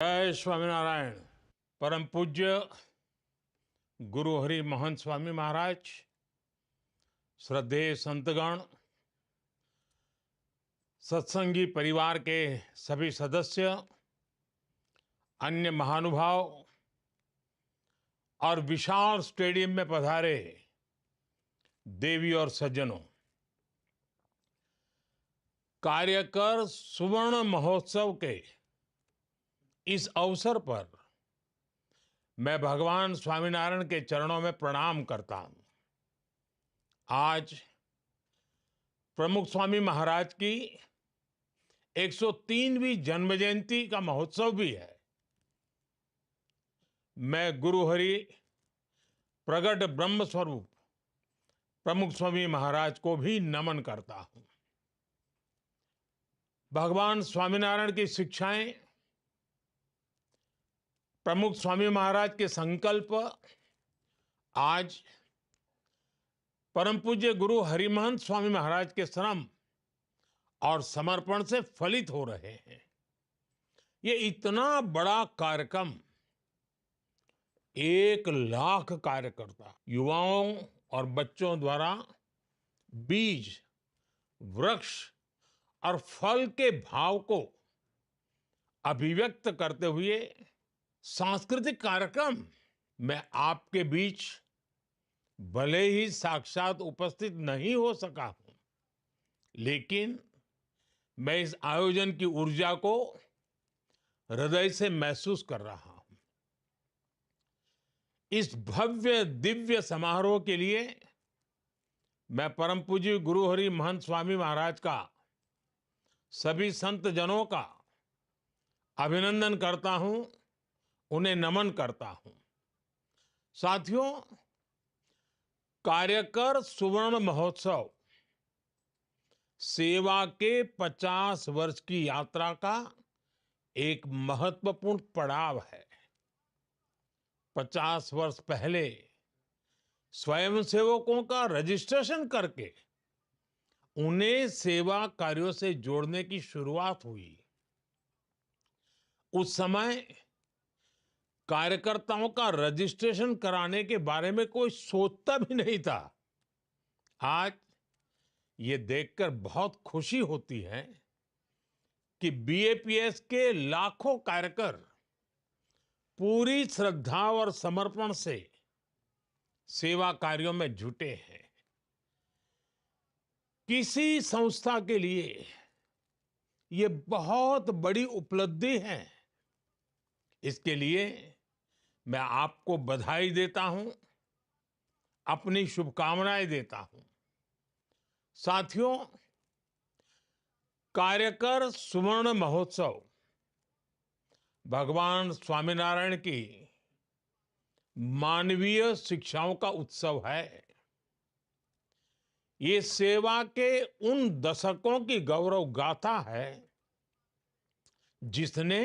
जय स्वामीनारायण। परम पूज्य गुरु हरि महंत स्वामी महाराज, श्रद्धेय संतगण, सत्संगी परिवार के सभी सदस्य, अन्य महानुभाव और विशाल स्टेडियम में पधारे देवी और सज्जनों, कार्यकर सुवर्ण महोत्सव के इस अवसर पर मैं भगवान स्वामीनारायण के चरणों में प्रणाम करता हूं। आज प्रमुख स्वामी महाराज की 103वीं जन्म जयंती का महोत्सव भी है। मैं गुरु हरि प्रगट ब्रह्म स्वरूप प्रमुख स्वामी महाराज को भी नमन करता हूं। भगवान स्वामीनारायण की शिक्षाएं, प्रमुख स्वामी महाराज के संकल्प आज परम पूज्य गुरु हरिमहंत स्वामी महाराज के श्रम और समर्पण से फलित हो रहे हैं। ये इतना बड़ा कार्यक्रम, 1 लाख कार्यकर्ता, युवाओं और बच्चों द्वारा बीज, वृक्ष और फल के भाव को अभिव्यक्त करते हुए सांस्कृतिक कार्यक्रम। मैं आपके बीच भले ही साक्षात उपस्थित नहीं हो सका हूं, लेकिन मैं इस आयोजन की ऊर्जा को हृदय से महसूस कर रहा हूं। इस भव्य दिव्य समारोह के लिए मैं परम पूज्य गुरु हरि महंत स्वामी महाराज का, सभी संत जनों का अभिनंदन करता हूं, उन्हें नमन करता हूं। साथियों, कार्यकर सुवर्ण महोत्सव सेवा के 50 वर्ष की यात्रा का एक महत्वपूर्ण पड़ाव है। 50 वर्ष पहले स्वयंसेवकों का रजिस्ट्रेशन करके उन्हें सेवा कार्यों से जोड़ने की शुरुआत हुई। उस समय कार्यकर्ताओं का रजिस्ट्रेशन कराने के बारे में कोई सोचता भी नहीं था। आज ये देखकर बहुत खुशी होती है कि बीएपीएस के लाखों कार्यकर पूरी श्रद्धा और समर्पण से सेवा कार्यों में जुटे हैं। किसी संस्था के लिए ये बहुत बड़ी उपलब्धि है। इसके लिए मैं आपको बधाई देता हूं, अपनी शुभकामनाएं देता हूं। साथियों, कार्यकर सुवर्ण महोत्सव भगवान स्वामीनारायण की मानवीय शिक्षाओं का उत्सव है। ये सेवा के उन दशकों की गौरव गाथा है जिसने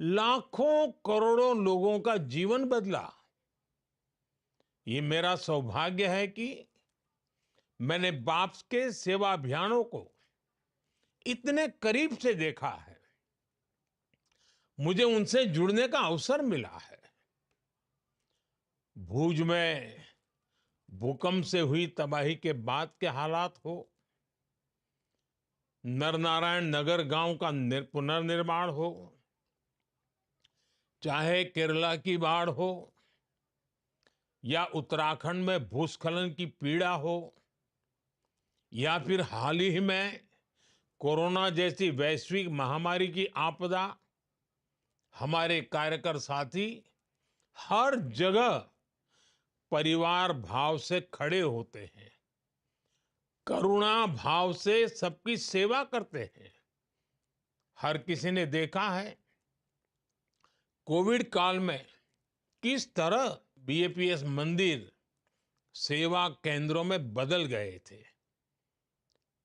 लाखों करोड़ों लोगों का जीवन बदला। ये मेरा सौभाग्य है कि मैंने बाप्स के सेवा अभियानों को इतने करीब से देखा है। मुझे उनसे जुड़ने का अवसर मिला है। भूज में भूकंप से हुई तबाही के बाद के हालात हो, नरनारायण नगर गांव का पुनर्निर्माण हो, चाहे केरला की बाढ़ हो या उत्तराखंड में भूस्खलन की पीड़ा हो, या फिर हाल ही में कोरोना जैसी वैश्विक महामारी की आपदा, हमारे कार्यकर साथी हर जगह परिवार भाव से खड़े होते हैं, करुणा भाव से सबकी सेवा करते हैं। हर किसी ने देखा है कोविड काल में किस तरह बीएपीएस मंदिर सेवा केंद्रों में बदल गए थे।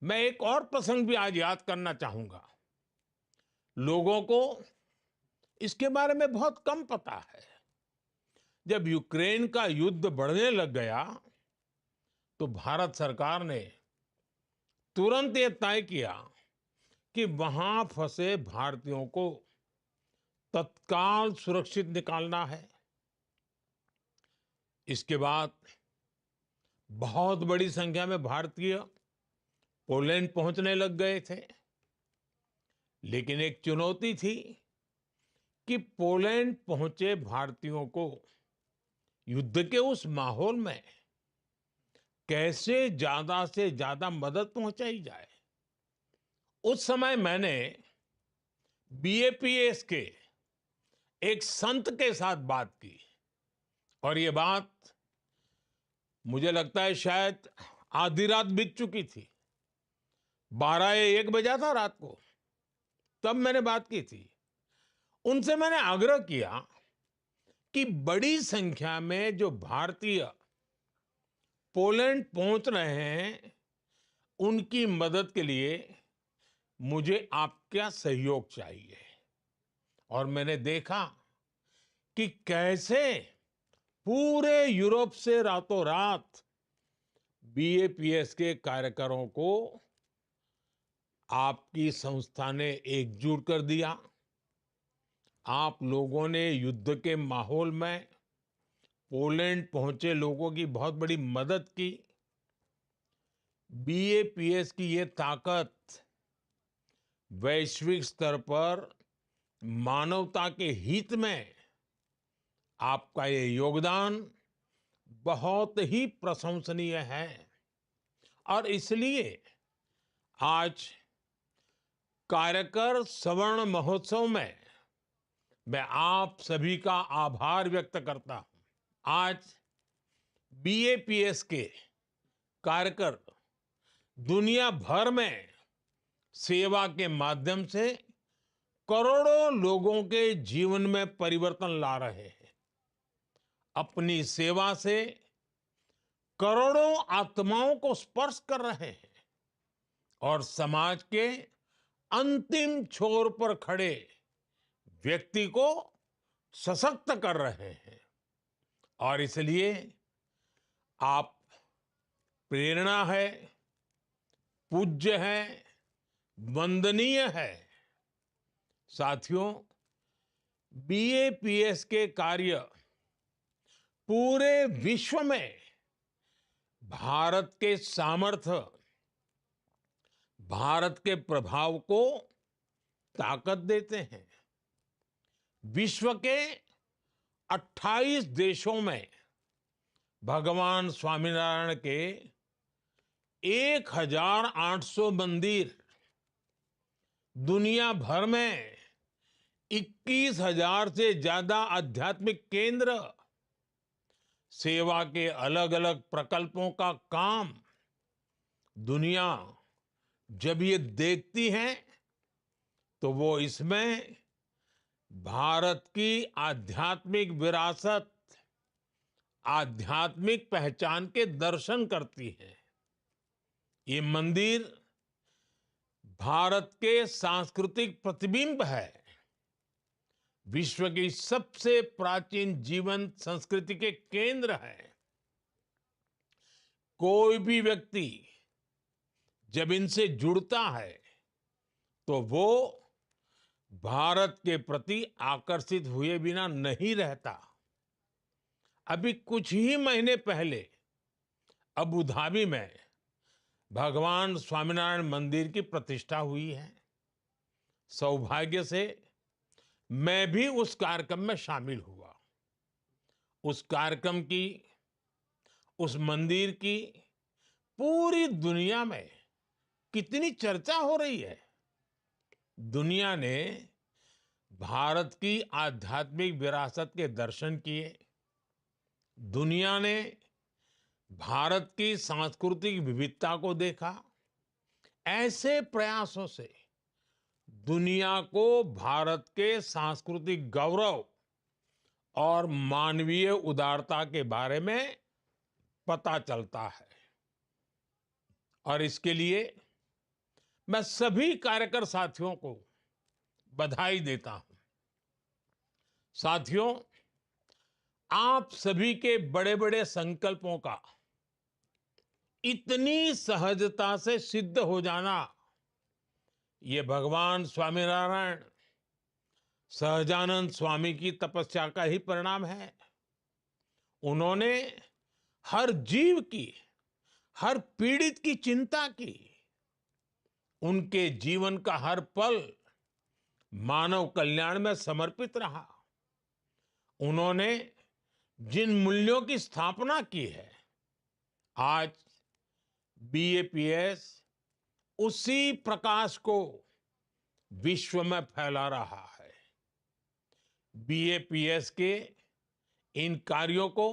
मैं एक और प्रसंग भी आज याद करना चाहूंगा। लोगों को इसके बारे में बहुत कम पता है। जब यूक्रेन का युद्ध बढ़ने लग गया तो भारत सरकार ने तुरंत ये तय किया कि वहां फंसे भारतीयों को तत्काल सुरक्षित निकालना है। इसके बाद बहुत बड़ी संख्या में भारतीय पोलैंड पहुंचने लग गए थे। लेकिन एक चुनौती थी कि पोलैंड पहुंचे भारतीयों को युद्ध के उस माहौल में कैसे ज्यादा से ज्यादा मदद पहुंचाई जाए। उस समय मैंने बीएपीएस के एक संत के साथ बात की और ये बात मुझे लगता है शायद आधी रात बीत चुकी थी। 12 या 1 बजा था रात को, तब मैंने बात की थी। उनसे मैंने आग्रह किया कि बड़ी संख्या में जो भारतीय पोलैंड पहुंच रहे हैं, उनकी मदद के लिए मुझे आपका सहयोग चाहिए। और मैंने देखा कि कैसे पूरे यूरोप से रातों रात बीएपीएस के कार्यकरों को आपकी संस्था ने एकजुट कर दिया। आप लोगों ने युद्ध के माहौल में पोलैंड पहुंचे लोगों की बहुत बड़ी मदद की। बीएपीएस की ये ताकत वैश्विक स्तर पर मानवता के हित में आपका ये योगदान बहुत ही प्रशंसनीय है। और इसलिए आज कार्यकर स्वर्ण महोत्सव में मैं आप सभी का आभार व्यक्त करता हूं। आज बीएपीएस के कार्यकर दुनिया भर में सेवा के माध्यम से करोड़ों लोगों के जीवन में परिवर्तन ला रहे हैं। अपनी सेवा से करोड़ों आत्माओं को स्पर्श कर रहे हैं और समाज के अंतिम छोर पर खड़े व्यक्ति को सशक्त कर रहे हैं। और इसलिए आप प्रेरणा है, पूज्य है, वंदनीय है। साथियों, बीएपीएस के कार्य पूरे विश्व में भारत के सामर्थ्य, भारत के प्रभाव को ताकत देते हैं। विश्व के 28 देशों में भगवान स्वामीनारायण के 1800 मंदिर, दुनिया भर में 21,000 से ज्यादा आध्यात्मिक केंद्र, सेवा के अलग अलग प्रकल्पों का काम दुनिया जब ये देखती है तो वो इसमें भारत की आध्यात्मिक विरासत, आध्यात्मिक पहचान के दर्शन करती है। ये मंदिर भारत के सांस्कृतिक प्रतिबिंब है। विश्व की सबसे प्राचीन जीवंत संस्कृति के केंद्र है। कोई भी व्यक्ति जब इनसे जुड़ता है तो वो भारत के प्रति आकर्षित हुए बिना नहीं रहता। अभी कुछ ही महीने पहले अबू धाबी में भगवान स्वामीनारायण मंदिर की प्रतिष्ठा हुई है। सौभाग्य से मैं भी उस कार्यक्रम में शामिल हुआ। उस कार्यक्रम की, उस मंदिर की पूरी दुनिया में कितनी चर्चा हो रही है। दुनिया ने भारत की आध्यात्मिक विरासत के दर्शन किए। दुनिया ने भारत की सांस्कृतिक विविधता को देखा। ऐसे प्रयासों से दुनिया को भारत के सांस्कृतिक गौरव और मानवीय उदारता के बारे में पता चलता है। और इसके लिए मैं सभी कार्यकर साथियों को बधाई देता हूं। साथियों, आप सभी के बड़े बड़े संकल्पों का इतनी सहजता से सिद्ध हो जाना, ये भगवान स्वामीनारायण, सहजानंद स्वामी की तपस्या का ही परिणाम है। उन्होंने हर जीव की, हर पीड़ित की चिंता की। उनके जीवन का हर पल मानव कल्याण में समर्पित रहा। उन्होंने जिन मूल्यों की स्थापना की है, आज बीएपीएस उसी प्रकाश को विश्व में फैला रहा है। बीएपीएस के इन कार्यों को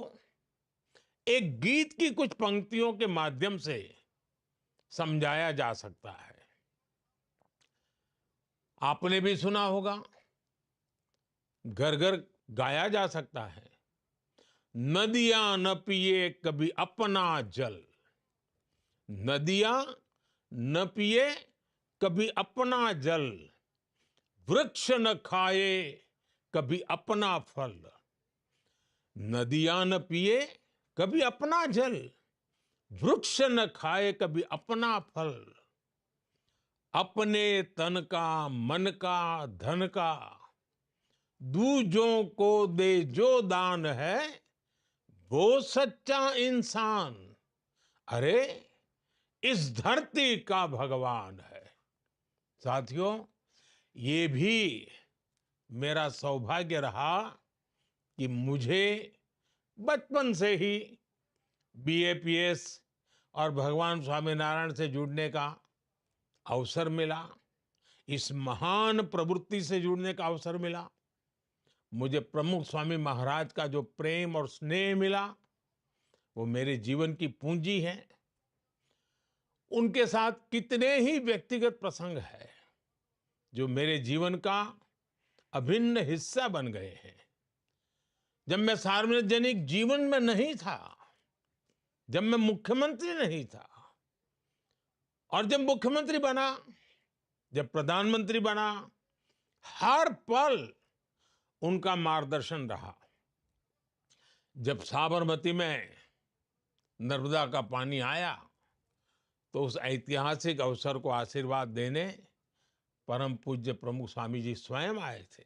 एक गीत की कुछ पंक्तियों के माध्यम से समझाया जा सकता है। आपने भी सुना होगा, घर घर गाया जा सकता है, नदियां न पिए कभी अपना जल, नदियां न पिए कभी अपना जल, वृक्ष न खाए कभी अपना फल। नदियां न पिए कभी अपना जल, वृक्ष न खाए कभी अपना फल। अपने तन का, मन का, धन का, दूजों को दे जो दान है, वो सच्चा इंसान। अरे, इस धरती का भगवान है। साथियों, ये भी मेरा सौभाग्य रहा कि मुझे बचपन से ही बीएपीएस और भगवान स्वामीनारायण से जुड़ने का अवसर मिला। इस महान प्रवृत्ति से जुड़ने का अवसर मिला। मुझे प्रमुख स्वामी महाराज का जो प्रेम और स्नेह मिला, वो मेरे जीवन की पूंजी है। उनके साथ कितने ही व्यक्तिगत प्रसंग है जो मेरे जीवन का अभिन्न हिस्सा बन गए हैं। जब मैं सार्वजनिक जीवन में नहीं था, जब मैं मुख्यमंत्री नहीं था, और जब मुख्यमंत्री बना, जब प्रधानमंत्री बना, हर पल उनका मार्गदर्शन रहा। जब साबरमती में नर्मदा का पानी आया, तो उस ऐतिहासिक अवसर को आशीर्वाद देने परम पूज्य प्रमुख स्वामी जी स्वयं आए थे।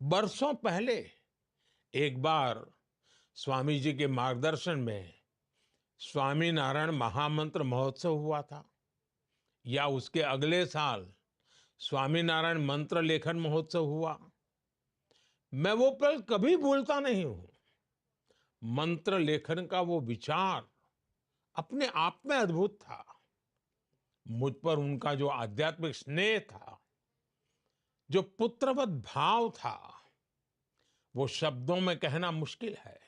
बरसों पहले एक बार स्वामी जी के मार्गदर्शन में स्वामीनारायण महामंत्र महोत्सव हुआ था, या उसके अगले साल स्वामीनारायण मंत्र लेखन महोत्सव हुआ। मैं वो पल कभी भूलता नहीं हूं। मंत्र लेखन का वो विचार अपने आप में अद्भुत था। मुझ पर उनका जो आध्यात्मिक स्नेह था, जो पुत्रवत भाव था, वो शब्दों में कहना मुश्किल है।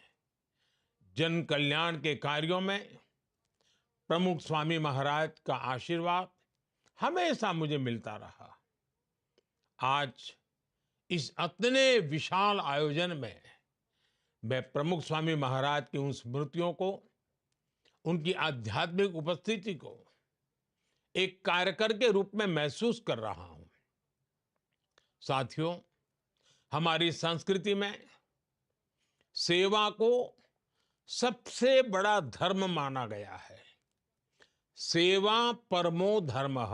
जन कल्याण के कार्यों में प्रमुख स्वामी महाराज का आशीर्वाद हमेशा मुझे मिलता रहा। आज इस इतने विशाल आयोजन में मैं प्रमुख स्वामी महाराज की उन स्मृतियों को, उनकी आध्यात्मिक उपस्थिति को एक कार्यकर के रूप में महसूस कर रहा हूं। साथियों, हमारी संस्कृति में सेवा को सबसे बड़ा धर्म माना गया है। सेवा परमो धर्मः।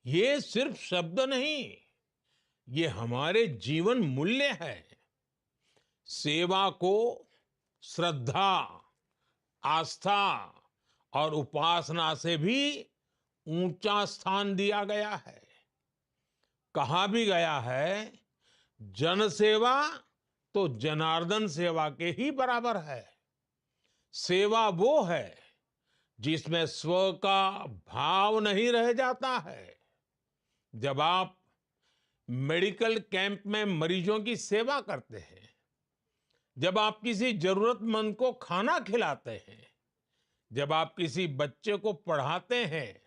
ये सिर्फ शब्द नहीं, ये हमारे जीवन मूल्य है। सेवा को श्रद्धा, आस्था और उपासना से भी ऊंचा स्थान दिया गया है। कहा भी गया है, जन सेवा तो जनार्दन सेवा के ही बराबर है। सेवा वो है जिसमें स्व का भाव नहीं रह जाता है। जब आप मेडिकल कैंप में मरीजों की सेवा करते हैं, जब आप किसी जरूरतमंद को खाना खिलाते हैं, जब आप किसी बच्चे को पढ़ाते हैं,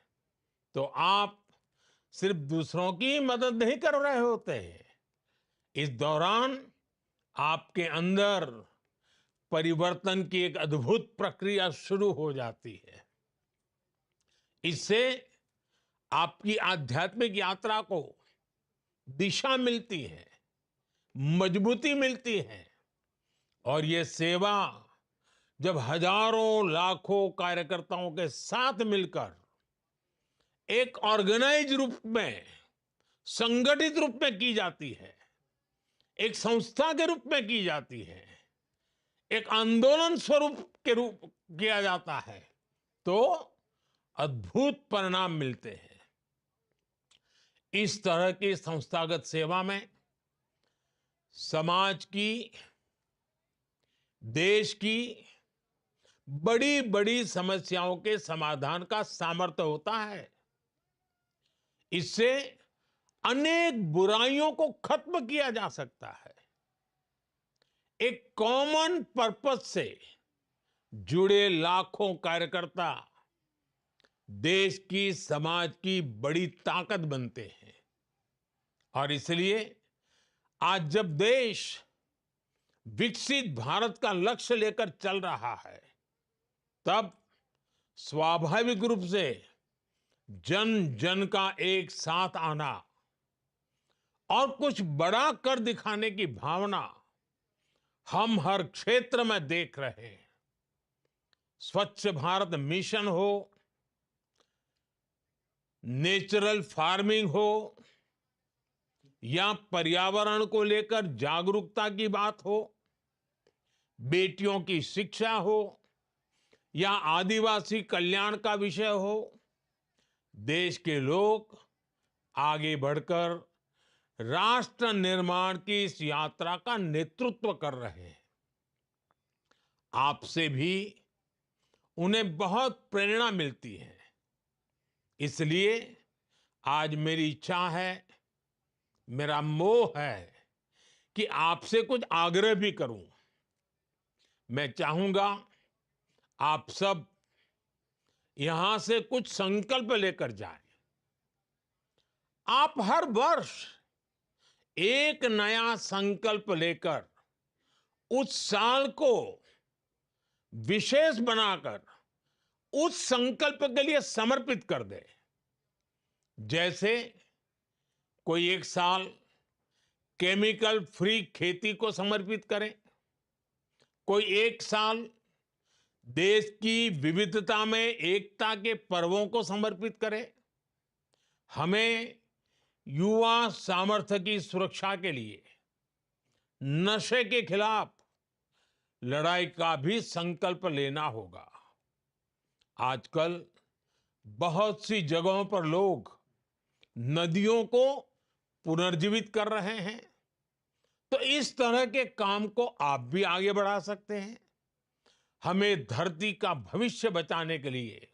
तो आप सिर्फ दूसरों की मदद नहीं कर रहे होते हैं। इस दौरान आपके अंदर परिवर्तन की एक अद्भुत प्रक्रिया शुरू हो जाती है। इससे आपकी आध्यात्मिक यात्रा को दिशा मिलती है, मजबूती मिलती है। और ये सेवा जब हजारों लाखों कार्यकर्ताओं के साथ मिलकर एक ऑर्गेनाइज रूप में संगठित रूप में की जाती है, एक संस्था के रूप में की जाती है, एक आंदोलन स्वरूप के रूप किया जाता है, तो अद्भुत परिणाम मिलते हैं। इस तरह की संस्थागत सेवा में समाज की, देश की बड़ी बड़ी समस्याओं के समाधान का सामर्थ्य होता है। इससे अनेक बुराइयों को खत्म किया जा सकता है। एक कॉमन पर्पस से जुड़े लाखों कार्यकर्ता देश की, समाज की बड़ी ताकत बनते हैं। और इसलिए आज जब देश विकसित भारत का लक्ष्य लेकर चल रहा है, तब स्वाभाविक रूप से जन जन का एक साथ आना और कुछ बड़ा कर दिखाने की भावना हम हर क्षेत्र में देख रहे हैं। स्वच्छ भारत मिशन हो, नेचुरल फार्मिंग हो, या पर्यावरण को लेकर जागरूकता की बात हो, बेटियों की शिक्षा हो, या आदिवासी कल्याण का विषय हो, देश के लोग आगे बढ़कर राष्ट्र निर्माण की इस यात्रा का नेतृत्व कर रहे हैं। आपसे भी उन्हें बहुत प्रेरणा मिलती है। इसलिए आज मेरी इच्छा है, मेरा मोह है कि आपसे कुछ आग्रह भी करूं। मैं चाहूंगा आप सब यहां से कुछ संकल्प लेकर जाएं। आप हर वर्ष एक नया संकल्प लेकर उस साल को विशेष बनाकर उस संकल्प के लिए समर्पित कर दे। जैसे कोई एक साल केमिकल फ्री खेती को समर्पित करे, कोई एक साल देश की विविधता में एकता के पर्वों को समर्पित करे। हमें युवा सामर्थ्य की सुरक्षा के लिए नशे के खिलाफ लड़ाई का भी संकल्प लेना होगा। आजकल बहुत सी जगहों पर लोग नदियों को पुनर्जीवित कर रहे हैं, तो इस तरह के काम को आप भी आगे बढ़ा सकते हैं। हमें धरती का भविष्य बचाने के लिए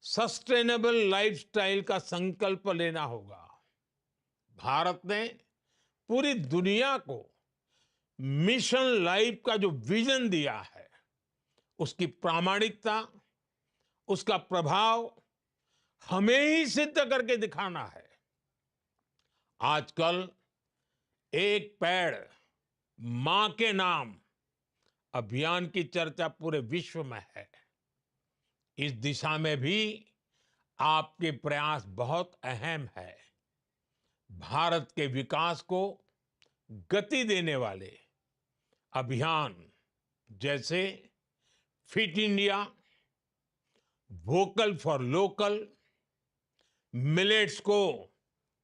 सस्टेनेबल लाइफस्टाइल का संकल्प लेना होगा। भारत ने पूरी दुनिया को मिशन लाइफ का जो विजन दिया है, उसकी प्रामाणिकता, उसका प्रभाव हमें ही सिद्ध करके दिखाना है। आजकल एक पेड़ मां के नाम अभियान की चर्चा पूरे विश्व में है। इस दिशा में भी आपके प्रयास बहुत अहम है। भारत के विकास को गति देने वाले अभियान जैसे fit India, vocal for local, millets को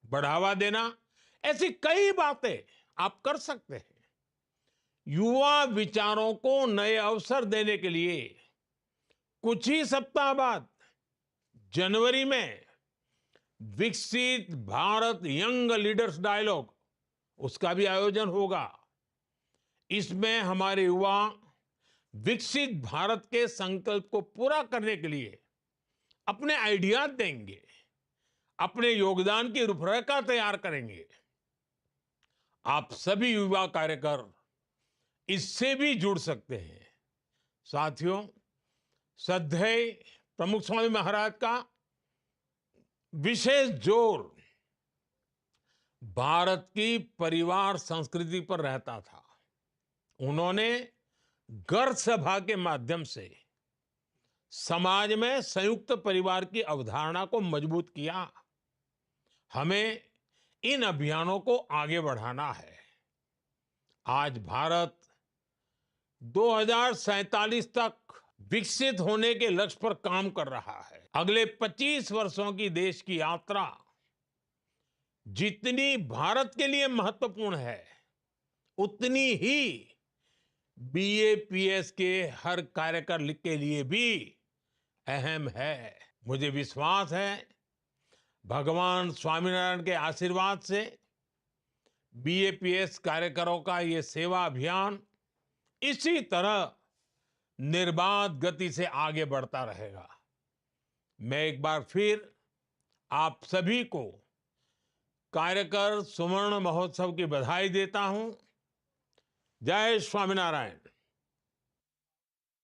बढ़ावा देना, ऐसी कई बातें आप कर सकते हैं। युवा विचारों को नए अवसर देने के लिए कुछ ही सप्ताह बाद जनवरी में विकसित भारत यंग लीडर्स डायलॉग, उसका भी आयोजन होगा। इसमें हमारे युवा विकसित भारत के संकल्प को पूरा करने के लिए अपने आइडियाज देंगे, अपने योगदान की रूपरेखा तैयार करेंगे। आप सभी युवा कार्यकर इससे भी जुड़ सकते हैं। साथियों, श्रद्धेय प्रमुख स्वामी महाराज का विशेष जोर भारत की परिवार संस्कृति पर रहता था। उन्होंने घर सभा के माध्यम से समाज में संयुक्त परिवार की अवधारणा को मजबूत किया। हमें इन अभियानों को आगे बढ़ाना है। आज भारत 2047 तक विकसित होने के लक्ष्य पर काम कर रहा है। अगले 25 वर्षों की देश की यात्रा जितनी भारत के लिए महत्वपूर्ण है, उतनी ही बीएपीएस के हर कार्यकर के लिए भी अहम है। मुझे विश्वास है भगवान स्वामीनारायण के आशीर्वाद से बीएपीएस कार्यकरों का ये सेवा अभियान इसी तरह निर्बाध गति से आगे बढ़ता रहेगा। मैं एक बार फिर आप सभी को कार्यकर सुवर्ण महोत्सव की बधाई देता हूं। जय स्वामीनारायण।